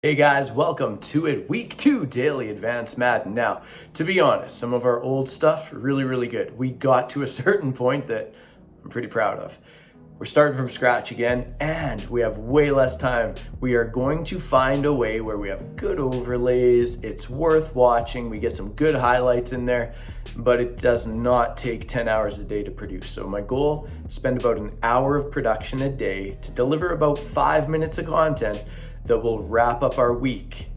Hey guys, welcome to it. Week 2 Daily Advanced Madden. Now, to be honest, some of our old stuff, really good. We got to a certain point that I'm pretty proud of. We're starting from scratch again, and we have way less time. We are going to find a way where we have good overlays. It's worth watching. We get some good highlights in there, but it does not take 10 hours a day to produce. So my goal is spend about an hour of production a day to deliver about 5 minutes of content that will wrap up our week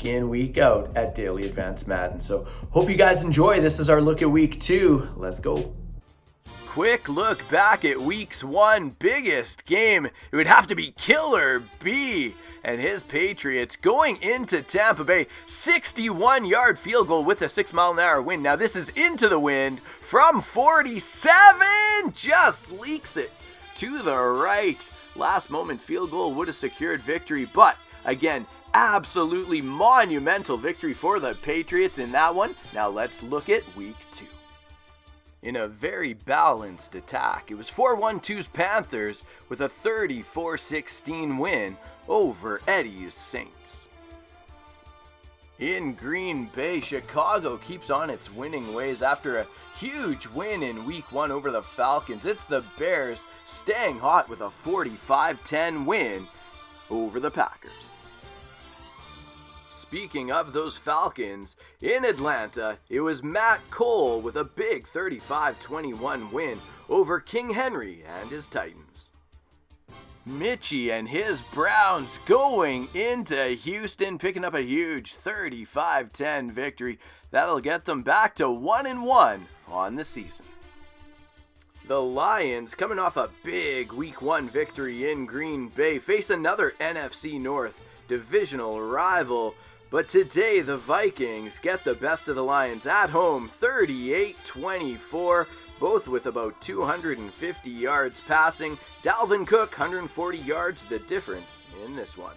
in, week out at Daily Advanced Madden. So hope you guys enjoy. This is our look at week 2. Let's go. Quick look back at week's 1 biggest game. It would have to be Killer B and his Patriots going into Tampa Bay. 61-yard field goal with a 6-mile-an-hour wind. Now this is into the wind from 47. Just leaks it to the right. Last moment field goal would have secured victory, but again, absolutely monumental victory for the Patriots in that one. Now let's look at week 2. In a very balanced attack, it was 4-1-2's Panthers with a 34-16 win over Eddie's Saints. In Green Bay, Chicago keeps on its winning ways after a huge win in week 1 over the Falcons. It's the Bears staying hot with a 45-10 win over the Packers. Speaking of those Falcons, in Atlanta, it was Matt Cole with a big 35-21 win over King Henry and his Titans. Mitchie and his Browns going into Houston, picking up a huge 35-10 victory. That'll get them back to 1-1 on the season. The Lions, coming off a big week 1 victory in Green Bay, face another NFC North divisional rival. But today the Vikings get the best of the Lions at home, 38-24. Both with about 250 yards passing. Dalvin Cook, 140 yards, the difference in this one.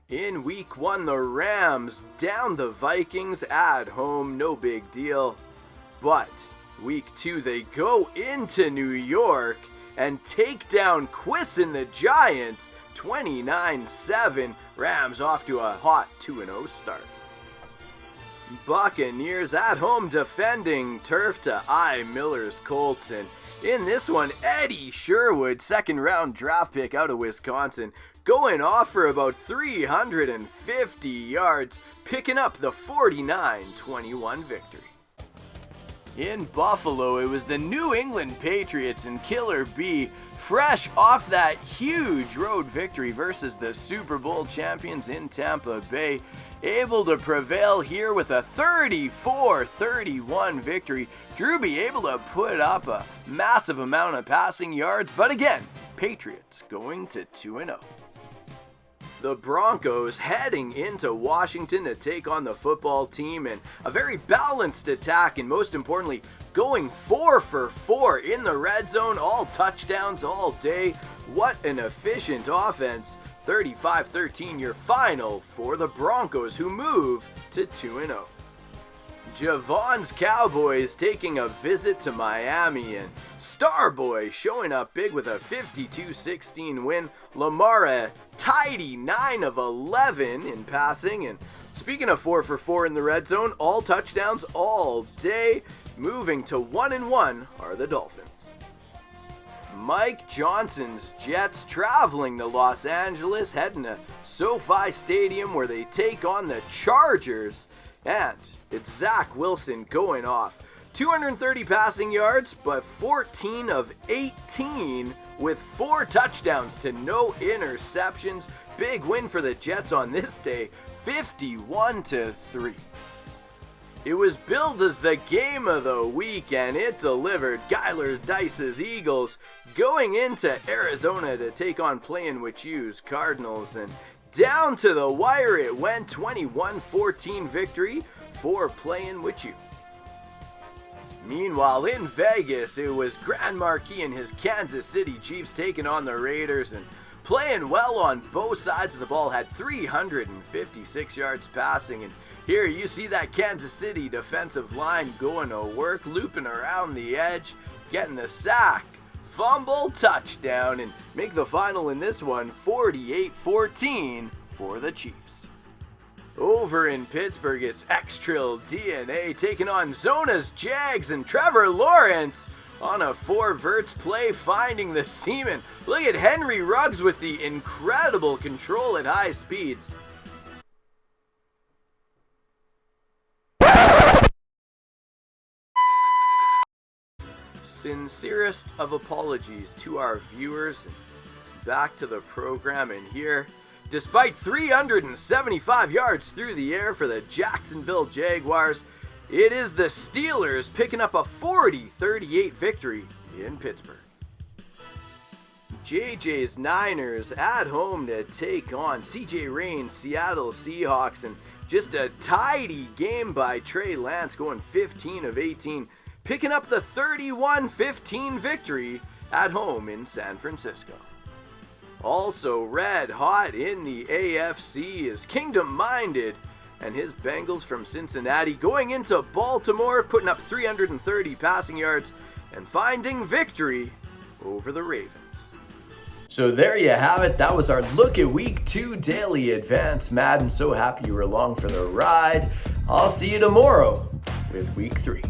In week 1, the Rams down the Vikings at home, no big deal. But week 2, they go into New York and take down Quiss and the Giants, 29-7. Rams off to a hot 2-0 start. Buccaneers at home defending turf to Miller's Colts, and in this one, Eddie Sherwood, 2nd round draft pick out of Wisconsin, going off for about 350 yards, picking up the 49-21 victory. In Buffalo, it was the New England Patriots and Killer B, fresh off that huge road victory versus the Super Bowl champions in Tampa Bay, able to prevail here with a 34-31 victory. Drew be able to put up a massive amount of passing yards, but again, Patriots going to 2-0. The Broncos heading into Washington to take on the football team, and a very balanced attack, and most importantly, going 4 for 4 in the red zone, all touchdowns all day. What an efficient offense. 35-13 your final for the Broncos, who move to 2-0. Javon's Cowboys taking a visit to Miami, and Starboy showing up big with a 52-16 win. Lamar a tidy 9 of 11 in passing, and speaking of 4 for 4 in the red zone, all touchdowns all day. Moving to 1-1 are the Dolphins. Mike Johnson's Jets traveling to Los Angeles, heading to SoFi Stadium where they take on the Chargers, and it's Zach Wilson going off. 230 passing yards, but 14 of 18 with 4 touchdowns to no interceptions. Big win for the Jets on this day, 51-3. It was billed as the game of the week, and it delivered. Gyler Dice's Eagles going into Arizona to take on Playin' With You's Cardinals, and down to the wire it went. 21-14 victory for Playin' With You. Meanwhile, in Vegas, it was Grand Marquis and his Kansas City Chiefs taking on the Raiders, and playing well on both sides of the ball, had 356 yards passing, and here you see that Kansas City defensive line going to work, looping around the edge, getting the sack, fumble, touchdown, and make the final in this one 48-14 for the Chiefs. Over in Pittsburgh, it's X-Trill DNA taking on Zona's Jags and Trevor Lawrence on a 4-verts play finding the seaman. Look at Henry Ruggs with the incredible control at high speeds. Sincerest of apologies to our viewers. Back to the program, and here, despite 375 yards through the air for the Jacksonville Jaguars, it is the Steelers picking up a 40-38 victory in Pittsburgh. JJ's Niners at home to take on CJ Rain's Seattle Seahawks, and just a tidy game by Trey Lance going 15 of 18, picking up the 31-15 victory at home in San Francisco. Also red hot in the AFC is Kingdom Minded and his Bengals from Cincinnati going into Baltimore, putting up 330 passing yards and finding victory over the Ravens. So there you have it. That was our look at Week 2 Daily Advance Madden. So happy you were along for the ride. I'll see you tomorrow with Week 3.